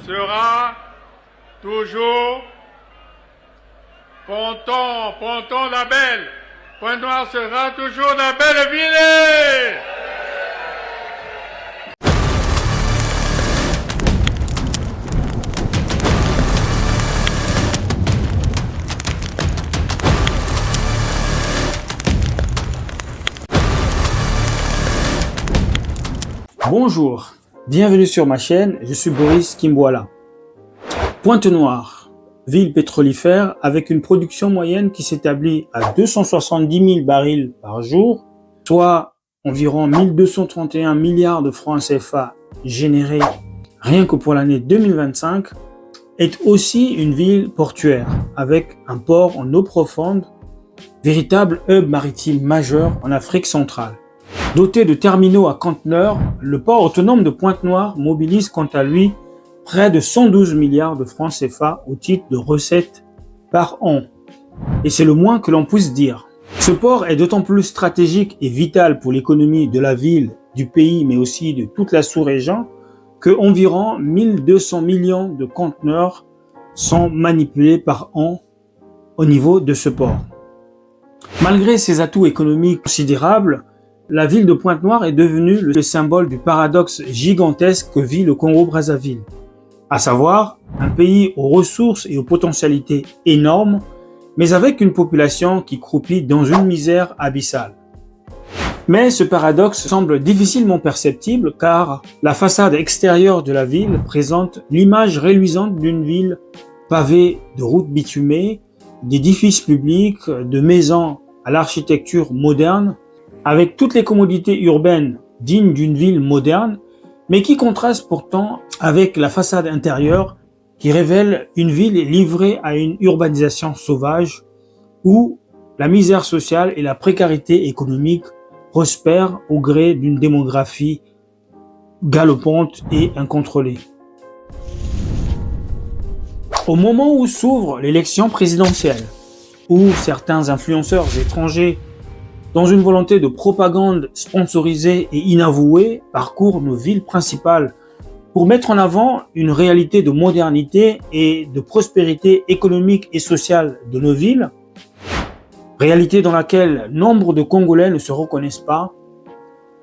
sera toujours Ponton la belle. Pointe-Noire sera toujours la belle ville. Bonjour, bienvenue sur ma chaîne, je suis Boris Kimboala. Pointe-Noire, ville pétrolifère avec une production moyenne qui s'établit à 270 000 barils par jour, soit environ 1231 milliards de francs CFA générés rien que pour l'année 2025, est aussi une ville portuaire avec un port en eau profonde, véritable hub maritime majeur en Afrique centrale. Doté de terminaux à conteneurs, le port autonome de Pointe-Noire mobilise quant à lui près de 112 milliards de francs CFA au titre de recettes par an. Et c'est le moins que l'on puisse dire. Ce port est d'autant plus stratégique et vital pour l'économie de la ville, du pays, mais aussi de toute la sous-région, que environ 1200 millions de conteneurs sont manipulés par an au niveau de ce port. Malgré ses atouts économiques considérables, la ville de Pointe-Noire est devenue le symbole du paradoxe gigantesque que vit le Congo-Brazzaville, à savoir un pays aux ressources et aux potentialités énormes, mais avec une population qui croupit dans une misère abyssale. Mais ce paradoxe semble difficilement perceptible car la façade extérieure de la ville présente l'image reluisante d'une ville pavée de routes bitumées, d'édifices publics, de maisons à l'architecture moderne, avec toutes les commodités urbaines dignes d'une ville moderne, mais qui contraste pourtant avec la façade intérieure qui révèle une ville livrée à une urbanisation sauvage où la misère sociale et la précarité économique prospèrent au gré d'une démographie galopante et incontrôlée. Au moment où s'ouvre l'élection présidentielle, où certains influenceurs étrangers dans une volonté de propagande sponsorisée et inavouée, parcourent nos villes principales pour mettre en avant une réalité de modernité et de prospérité économique et sociale de nos villes, réalité dans laquelle nombre de Congolais ne se reconnaissent pas.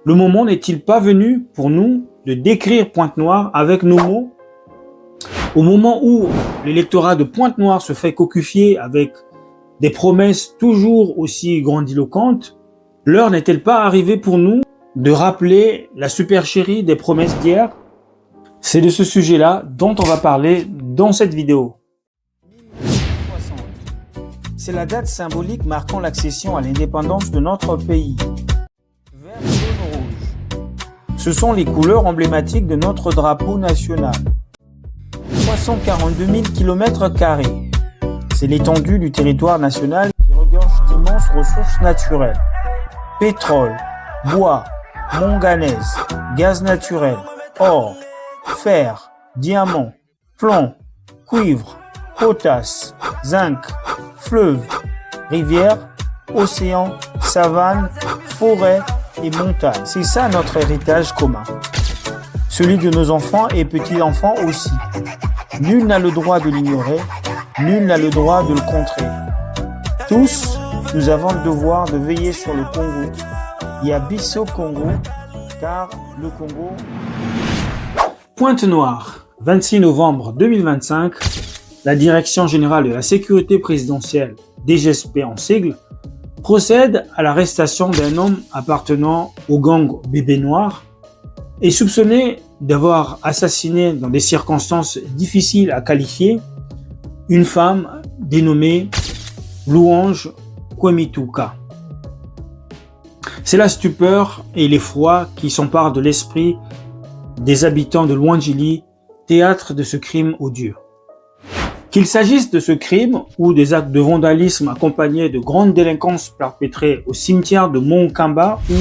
Le moment n'est-il pas venu pour nous de décrire Pointe-Noire avec nos mots? Au moment où l'électorat de Pointe-Noire se fait cocufier avec des promesses toujours aussi grandiloquentes, l'heure n'est-elle pas arrivée pour nous de rappeler la supercherie des promesses d'hier? C'est de ce sujet-là dont on va parler dans cette vidéo. 1960. C'est la date symbolique marquant l'accession à l'indépendance de notre pays. Vert, jaune, rouge. Ce sont les couleurs emblématiques de notre drapeau national. 342 000 km². C'est l'étendue du territoire national qui regorge d'immenses ressources naturelles. Pétrole, bois, manganèse, gaz naturel, or, fer, diamant, plomb, cuivre, potasse, zinc, fleuves, rivières, océans, savanes, forêts et montagnes. C'est ça notre héritage commun. Celui de nos enfants et petits-enfants aussi. Nul n'a le droit de l'ignorer, nul n'a le droit de le contrer. Tous, nous avons le devoir de veiller sur le Congo. Yabiso Congo, car le Congo... Pointe-Noire, 26 novembre 2025, la Direction générale de la sécurité présidentielle, DGSP en sigle, procède à l'arrestation d'un homme appartenant au gang Bébé Noir et soupçonné d'avoir assassiné dans des circonstances difficiles à qualifier une femme dénommée Louange Kwemituka. C'est la stupeur et l'effroi qui s'emparent de l'esprit des habitants de Louangili, théâtre de ce crime odieux. Qu'il s'agisse de ce crime ou des actes de vandalisme accompagnés de grandes délinquances perpétrées au cimetière de Mont-Kamba ou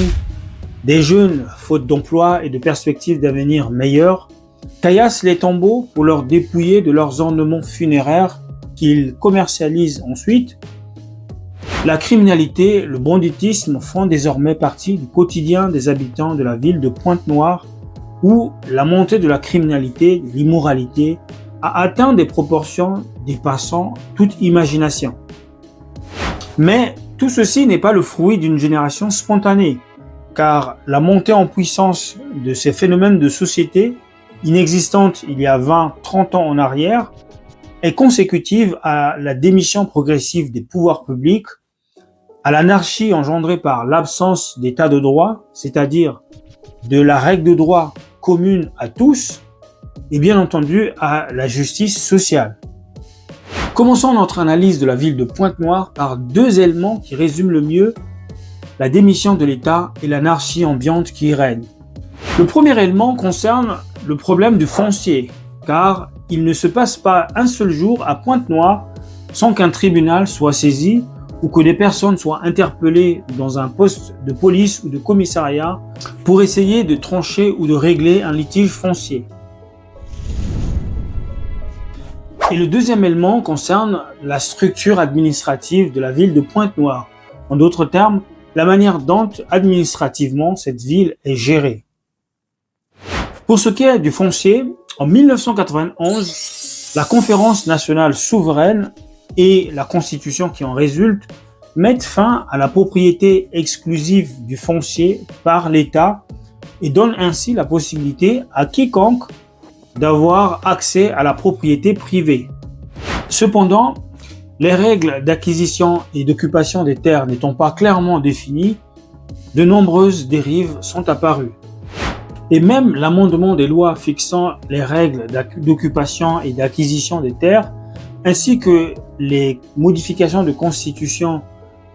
des jeunes, faute d'emploi et de perspectives d'avenir meilleures, caillassent les tombeaux pour leur dépouiller de leurs ornements funéraires qu'ils commercialisent ensuite, la criminalité, le banditisme font désormais partie du quotidien des habitants de la ville de Pointe-Noire où la montée de la criminalité, de l'immoralité, a atteint des proportions dépassant toute imagination. Mais tout ceci n'est pas le fruit d'une génération spontanée, car la montée en puissance de ces phénomènes de société, inexistantes il y a 20-30 ans en arrière, est consécutive à la démission progressive des pouvoirs publics, à l'anarchie engendrée par l'absence d'état de droit, c'est-à-dire de la règle de droit commune à tous, et bien entendu à la justice sociale. Commençons notre analyse de la ville de Pointe-Noire par deux éléments qui résument le mieux la démission de l'État et l'anarchie ambiante qui y règne. Le premier élément concerne le problème du foncier, car il ne se passe pas un seul jour à Pointe-Noire sans qu'un tribunal soit saisi ou que des personnes soient interpellées dans un poste de police ou de commissariat pour essayer de trancher ou de régler un litige foncier. Et le deuxième élément concerne la structure administrative de la ville de Pointe-Noire. En d'autres termes, la manière dont administrativement cette ville est gérée. Pour ce qui est du foncier, en 1991, la Conférence nationale souveraine et la Constitution qui en résulte mettent fin à la propriété exclusive du foncier par l'État et donnent ainsi la possibilité à quiconque d'avoir accès à la propriété privée. Cependant, les règles d'acquisition et d'occupation des terres n'étant pas clairement définies, de nombreuses dérives sont apparues. Et même l'amendement des lois fixant les règles d'occupation et d'acquisition des terres, ainsi que les modifications de constitution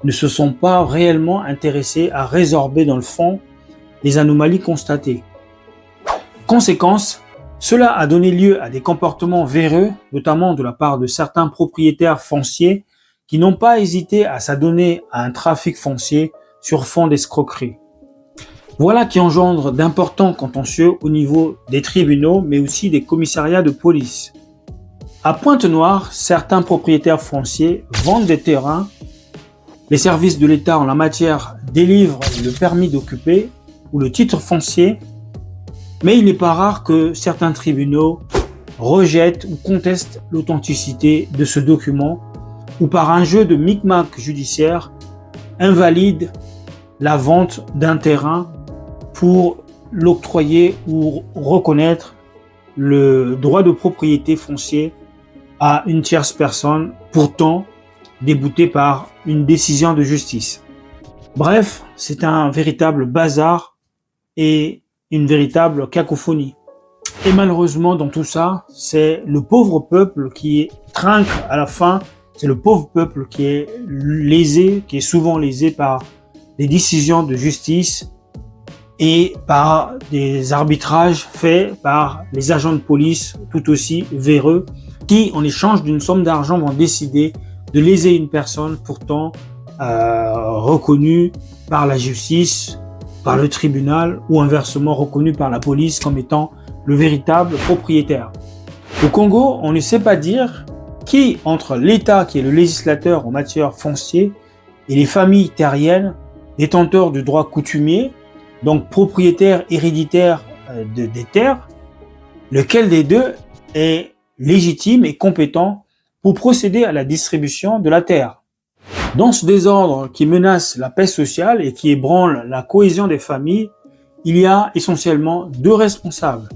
ne se sont pas réellement intéressés à résorber dans le fond les anomalies constatées. Conséquence, cela a donné lieu à des comportements véreux, notamment de la part de certains propriétaires fonciers qui n'ont pas hésité à s'adonner à un trafic foncier sur fond d'escroquerie. Voilà qui engendre d'importants contentieux au niveau des tribunaux, mais aussi des commissariats de police. À Pointe-Noire, certains propriétaires fonciers vendent des terrains. Les services de l'État en la matière délivrent le permis d'occuper ou le titre foncier, mais il n'est pas rare que certains tribunaux rejettent ou contestent l'authenticité de ce document ou par un jeu de micmac judiciaire invalident la vente d'un terrain pour l'octroyer ou reconnaître le droit de propriété foncier à une tierce personne, pourtant déboutée par une décision de justice. Bref, c'est un véritable bazar et une véritable cacophonie. Et malheureusement, dans tout ça, c'est le pauvre peuple qui trinque à la fin, c'est le pauvre peuple qui est lésé, qui est souvent lésé par des décisions de justice et par des arbitrages faits par les agents de police tout aussi véreux qui, en échange d'une somme d'argent, vont décider de léser une personne pourtant reconnue par la justice, par le tribunal ou inversement reconnue par la police comme étant le véritable propriétaire. Au Congo, on ne sait pas dire qui, entre l'État qui est le législateur en matière foncière et les familles terriennes, détenteurs du droit coutumier, donc propriétaires héréditaires des terres, lequel des deux est légitime et compétent pour procéder à la distribution de la terre. Dans ce désordre qui menace la paix sociale et qui ébranle la cohésion des familles, il y a essentiellement deux responsables.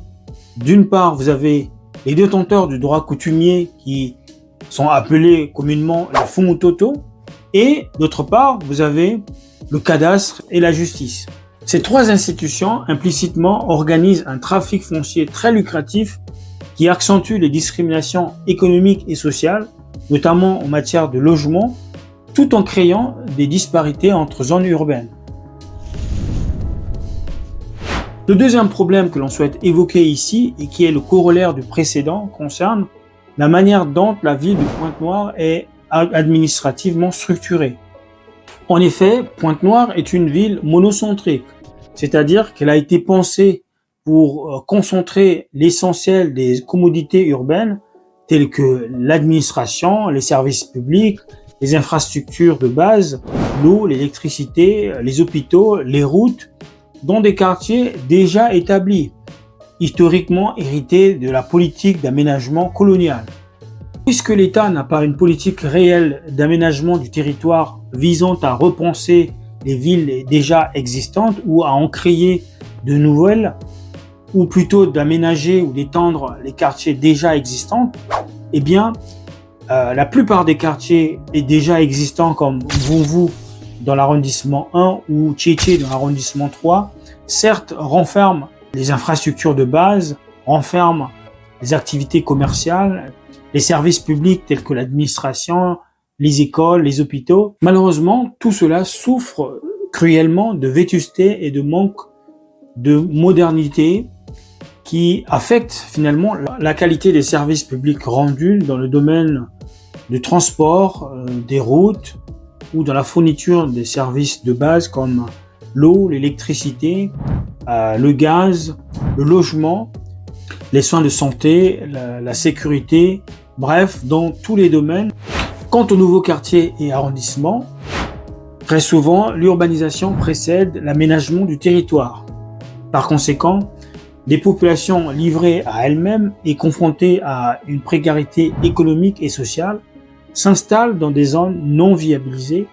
D'une part, vous avez les détenteurs du droit coutumier qui sont appelés communément les Fumutoto, et d'autre part, vous avez le cadastre et la justice. Ces trois institutions implicitement organisent un trafic foncier très lucratif qui accentue les discriminations économiques et sociales, notamment en matière de logement, tout en créant des disparités entre zones urbaines. Le deuxième problème que l'on souhaite évoquer ici, et qui est le corollaire du précédent, concerne la manière dont la ville de Pointe-Noire est administrativement structurée. En effet, Pointe-Noire est une ville monocentrique, c'est-à-dire qu'elle a été pensée pour concentrer l'essentiel des commodités urbaines, telles que l'administration, les services publics, les infrastructures de base, l'eau, l'électricité, les hôpitaux, les routes, dans des quartiers déjà établis. historiquement hérité de la politique d'aménagement colonial. Puisque l'État n'a pas une politique réelle d'aménagement du territoire visant à repenser les villes déjà existantes ou à en créer de nouvelles, ou plutôt d'aménager ou d'étendre les quartiers déjà existants, eh bien, la plupart des quartiers déjà existants comme Vunvu dans l'arrondissement 1 ou Tchétché dans l'arrondissement 3, certes renferment les infrastructures de base, renferment les activités commerciales, les services publics tels que l'administration, les écoles, les hôpitaux. Malheureusement, tout cela souffre cruellement de vétusté et de manque de modernité qui affecte finalement la qualité des services publics rendus dans le domaine du transport, des routes ou dans la fourniture des services de base comme l'eau, l'électricité, le gaz, le logement, les soins de santé, la sécurité, bref, dans tous les domaines. Quant aux nouveaux quartiers et arrondissements, très souvent, l'urbanisation précède l'aménagement du territoire. Par conséquent, des populations livrées à elles-mêmes et confrontées à une précarité économique et sociale s'installent dans des zones non viabilisées,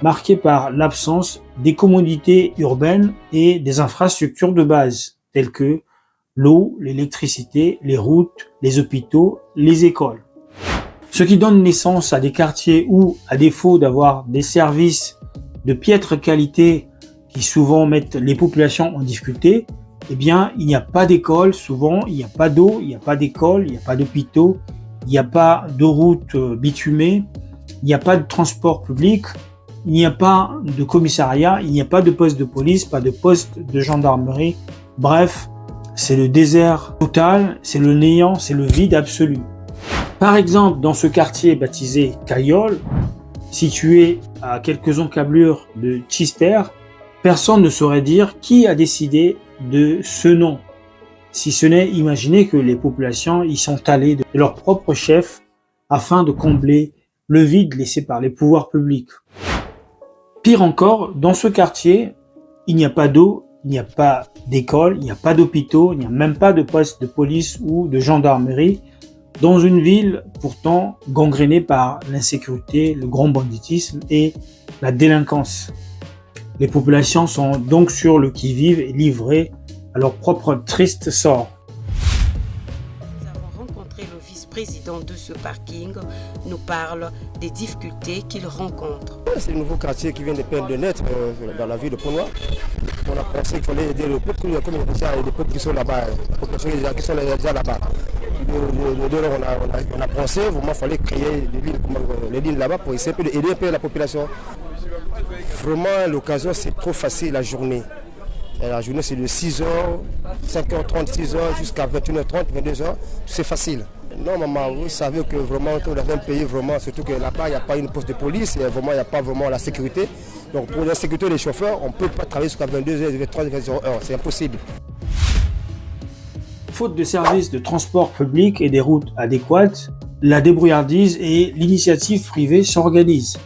marquées par l'absence des commodités urbaines et des infrastructures de base, telles que l'eau, l'électricité, les routes, les hôpitaux, les écoles. Ce qui donne naissance à des quartiers où, à défaut d'avoir des services de piètre qualité qui souvent mettent les populations en difficulté, eh bien, il n'y a pas d'école, souvent, il n'y a pas d'eau, il n'y a pas d'école, il n'y a pas d'hôpitaux, il n'y a pas de routes bitumées, il n'y a pas de transport public, il n'y a pas de commissariat, il n'y a pas de poste de police, pas de poste de gendarmerie. Bref, c'est le désert total, c'est le néant, c'est le vide absolu. Par exemple, dans ce quartier baptisé Kayol, situé à quelques encablures de Tchister, personne ne saurait dire qui a décidé de ce nom, si ce n'est imaginer que les populations y sont allées de leur propre chef afin de combler le vide laissé par les pouvoirs publics. Pire encore, dans ce quartier, il n'y a pas d'eau, il n'y a pas d'école, il n'y a pas d'hôpitaux, il n'y a même pas de poste de police ou de gendarmerie, dans une ville pourtant gangrénée par l'insécurité, le grand banditisme et la délinquance. Les populations sont donc sur le qui-vive et livrées à leur propre triste sort. Nous avons rencontré le vice-président de ce parking, nous parle des difficultés qu'il rencontre. C'est le nouveau quartier qui vient de peine de naître dans la ville de Pont-Noir. On a pensé qu'il fallait aider le peuple, comme il y a déjà des peuples qui sont là-bas, les populations qui sont déjà là-bas. On a pensé vraiment qu'il fallait créer des lignes là-bas pour essayer d'aider un peu la population. Vraiment, l'occasion, c'est trop facile la journée. Et la journée, c'est de 6h, 5h30, 6h jusqu'à 21h30, 22h. C'est facile. Non, maman, vous savez que vraiment, dans un pays, vraiment, surtout que là-bas, il n'y a pas une poste de police, et vraiment, il n'y a pas vraiment la sécurité. Donc, pour la sécurité des chauffeurs, on ne peut pas travailler jusqu'à 22h, 23h, 22h. C'est impossible. Faute de services de transport public et des routes adéquates, la débrouillardise et l'initiative privée s'organisent.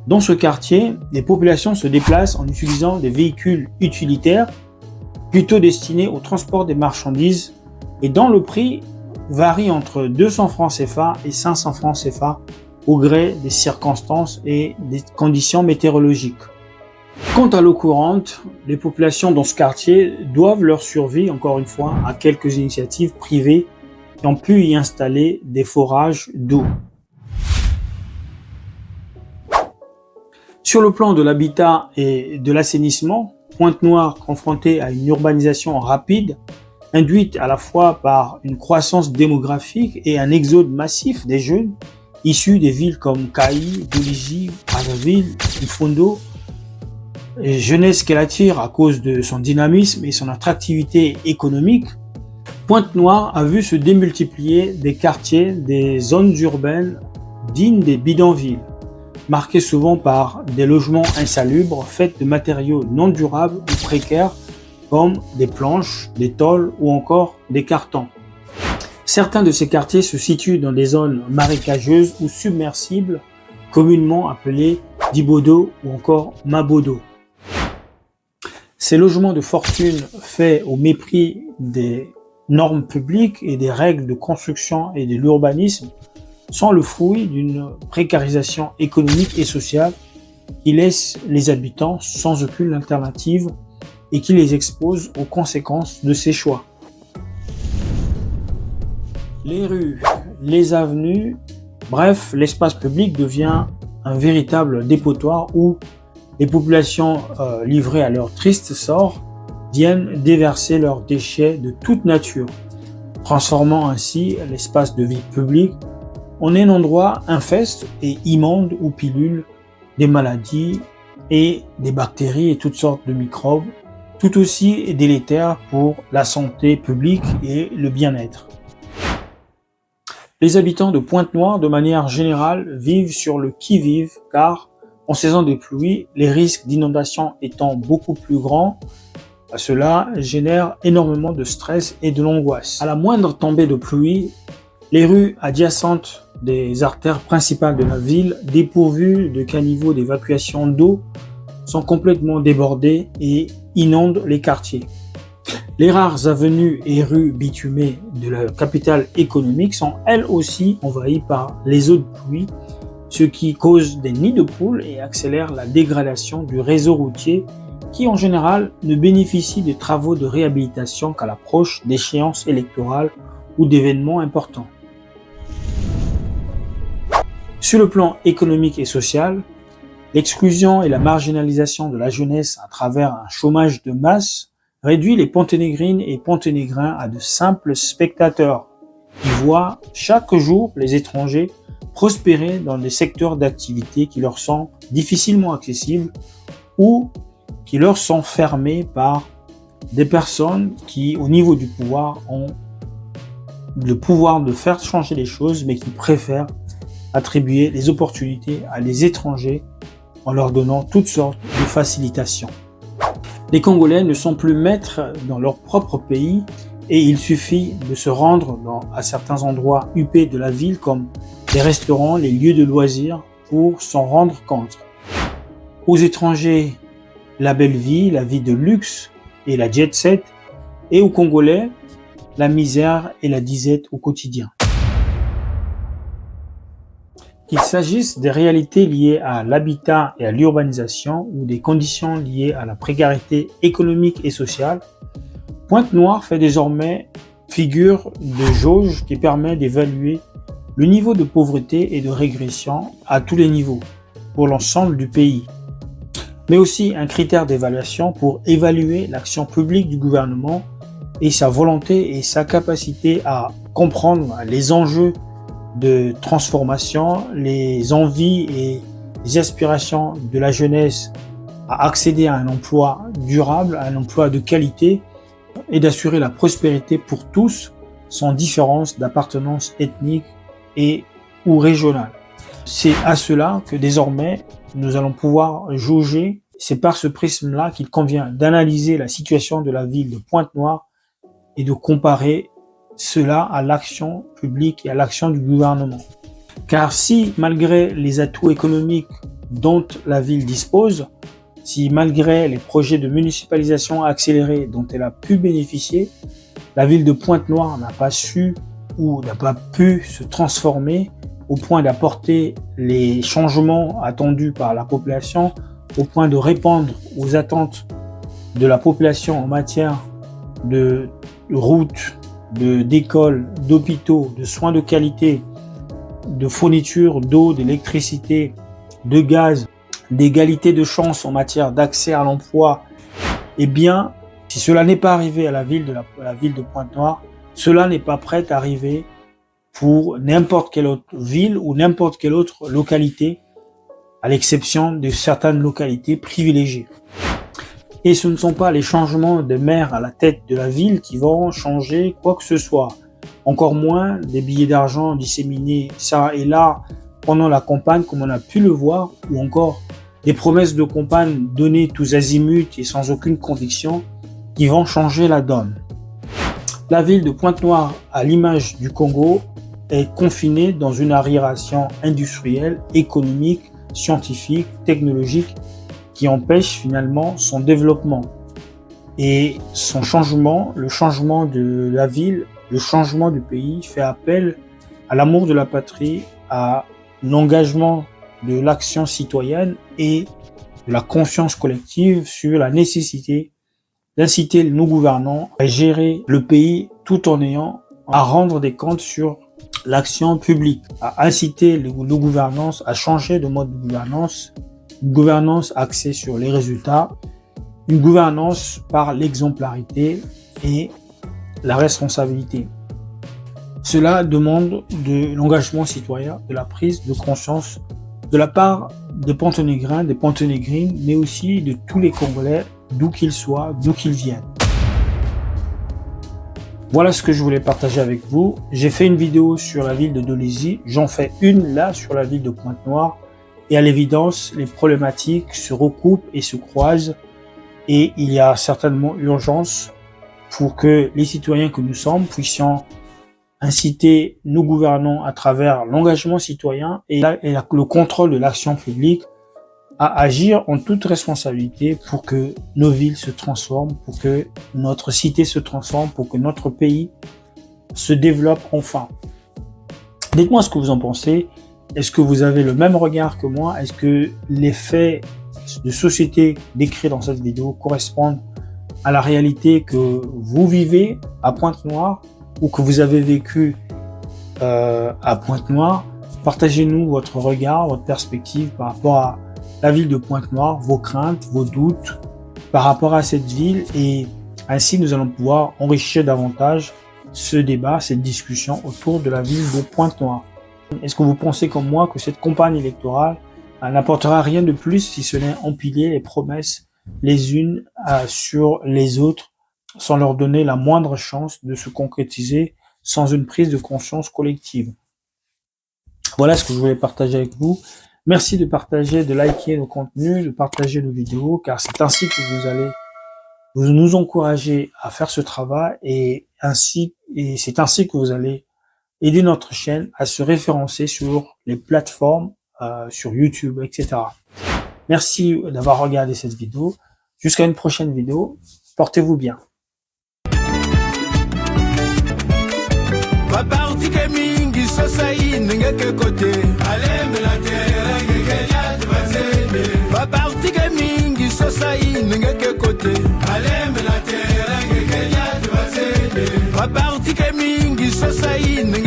Dans ce quartier, les populations se déplacent en utilisant des véhicules utilitaires plutôt destinés au transport des marchandises et dont le prix varie entre 200 francs CFA et 500 francs CFA au gré des circonstances et des conditions météorologiques. Quant à l'eau courante, les populations dans ce quartier doivent leur survie, encore une fois, à quelques initiatives privées qui ont pu y installer des forages d'eau. Sur le plan de l'habitat et de l'assainissement, Pointe-Noire, confrontée à une urbanisation rapide, induite à la fois par une croissance démographique et un exode massif des jeunes, issus des villes comme Caï, Dolisie, Brazzaville, Ifondo, jeunesse qu'elle attire à cause de son dynamisme et son attractivité économique, Pointe-Noire a vu se démultiplier des quartiers, des zones urbaines dignes des bidonvilles, marqués souvent par des logements insalubres faits de matériaux non durables ou précaires comme des planches, des tôles ou encore des cartons. Certains de ces quartiers se situent dans des zones marécageuses ou submersibles, communément appelées Dibodo ou encore Mabodo. Ces logements de fortune faits au mépris des normes publiques et des règles de construction et de l'urbanisme sont le fruit d'une précarisation économique et sociale qui laisse les habitants sans aucune alternative et qui les expose aux conséquences de ces choix. Les rues, les avenues, bref, l'espace public devient un véritable dépotoir où les populations livrées à leur triste sort viennent déverser leurs déchets de toute nature, transformant ainsi l'espace de vie public en un endroit infeste et immonde où pilulent des maladies et des bactéries et toutes sortes de microbes, tout aussi délétères pour la santé publique et le bien-être. Les habitants de Pointe-Noire, de manière générale, vivent sur le qui-vive car, en saison de pluie, les risques d'inondation étant beaucoup plus grands, cela génère énormément de stress et de l'angoisse. À la moindre tombée de pluie, les rues adjacentes des artères principales de la ville, dépourvues de caniveaux d'évacuation d'eau, sont complètement débordées et inondent les quartiers. Les rares avenues et rues bitumées de la capitale économique sont elles aussi envahies par les eaux de pluie, ce qui cause des nids de poules et accélère la dégradation du réseau routier qui en général ne bénéficie de travaux de réhabilitation qu'à l'approche d'échéances électorales ou d'événements importants. Sur le plan économique et social, l'exclusion et la marginalisation de la jeunesse à travers un chômage de masse réduit les Ponténégrines et Ponténégrins à de simples spectateurs qui voient chaque jour les étrangers prospérer dans des secteurs d'activité qui leur sont difficilement accessibles ou qui leur sont fermés par des personnes qui, au niveau du pouvoir, ont le pouvoir de faire changer les choses, mais qui préfèrent attribuer les opportunités à des étrangers en leur donnant toutes sortes de facilitations. Les Congolais ne sont plus maîtres dans leur propre pays et il suffit de se rendre à certains endroits huppés de la ville comme les restaurants, les lieux de loisirs pour s'en rendre compte. Aux étrangers, la belle vie, la vie de luxe et la jet set, et aux Congolais, la misère et la disette au quotidien. Qu'il s'agisse des réalités liées à l'habitat et à l'urbanisation ou des conditions liées à la précarité économique et sociale, Pointe-Noire fait désormais figure de jauge qui permet d'évaluer le niveau de pauvreté et de régression à tous les niveaux pour l'ensemble du pays, mais aussi un critère d'évaluation pour évaluer l'action publique du gouvernement et sa volonté et sa capacité à comprendre les enjeux de transformation, les envies et les aspirations de la jeunesse à accéder à un emploi durable, à un emploi de qualité et d'assurer la prospérité pour tous sans différence d'appartenance ethnique et ou régionale. C'est à cela que désormais nous allons pouvoir jauger. C'est par ce prisme-là qu'il convient d'analyser la situation de la ville de Pointe-Noire et de comparer cela à l'action publique et à l'action du gouvernement. Car si, malgré les atouts économiques dont la ville dispose, si malgré les projets de municipalisation accélérés dont elle a pu bénéficier, la ville de Pointe-Noire n'a pas su ou n'a pas pu se transformer au point d'apporter les changements attendus par la population, au point de répondre aux attentes de la population en matière de routes, d'écoles, d'hôpitaux, de soins de qualité, de fourniture d'eau, d'électricité, de gaz, d'égalité de chance en matière d'accès à l'emploi, eh bien, si cela n'est pas arrivé à la ville de Pointe-Noire, cela n'est pas prêt à arriver pour n'importe quelle autre ville ou n'importe quelle autre localité, à l'exception de certaines localités privilégiées. Et ce ne sont pas les changements de maire à la tête de la ville qui vont changer quoi que ce soit. Encore moins des billets d'argent disséminés ça et là pendant la campagne comme on a pu le voir, ou encore des promesses de campagne données tous azimuts et sans aucune conviction qui vont changer la donne. La ville de Pointe-Noire, à l'image du Congo, est confinée dans une arriération industrielle, économique, scientifique, technologique qui empêche finalement son développement. Et son changement, le changement de la ville, le changement du pays fait appel à l'amour de la patrie, à l'engagement de l'action citoyenne et de la conscience collective sur la nécessité d'inciter nos gouvernants à gérer le pays tout en ayant à rendre des comptes sur l'action publique, à inciter nos gouvernances à changer de mode de gouvernance, une gouvernance axée sur les résultats, une gouvernance par l'exemplarité et la responsabilité. Cela demande de l'engagement citoyen, de la prise de conscience de la part des Ponténégrins, des Ponténégrines, mais aussi de tous les Congolais, d'où qu'ils soient, d'où qu'ils viennent. Voilà ce que je voulais partager avec vous. J'ai fait une vidéo sur la ville de Dolésy, j'en fais une là sur la ville de Pointe-Noire, et à l'évidence, les problématiques se recoupent et se croisent, et il y a certainement urgence pour que les citoyens que nous sommes puissions inciter nos gouvernants à travers l'engagement citoyen et le contrôle de l'action publique à agir en toute responsabilité pour que nos villes se transforment, pour que notre cité se transforme, pour que notre pays se développe enfin. Dites-moi ce que vous en pensez. Est-ce que vous avez le même regard que moi? Est-ce que les faits de société décrits dans cette vidéo correspondent à la réalité que vous vivez à Pointe-Noire ou que vous avez vécu à Pointe-Noire? Partagez-nous votre regard, votre perspective par rapport à la ville de Pointe-Noire, vos craintes, vos doutes par rapport à cette ville, et ainsi nous allons pouvoir enrichir davantage ce débat, cette discussion autour de la ville de Pointe-Noire. Est-ce que vous pensez comme moi que cette campagne électorale n'apportera rien de plus si ce n'est empiler les promesses les unes sur les autres sans leur donner la moindre chance de se concrétiser sans une prise de conscience collective? Voilà ce que je voulais partager avec vous. Merci de partager, de liker nos contenus, de partager nos vidéos, car c'est ainsi que vous nous encouragez à faire ce travail, et c'est ainsi que vous allez aider notre chaîne à se référencer sur les plateformes, sur YouTube, etc. Merci d'avoir regardé cette vidéo. Jusqu'à une prochaine vidéo. Portez-vous bien. Mingi sasa hii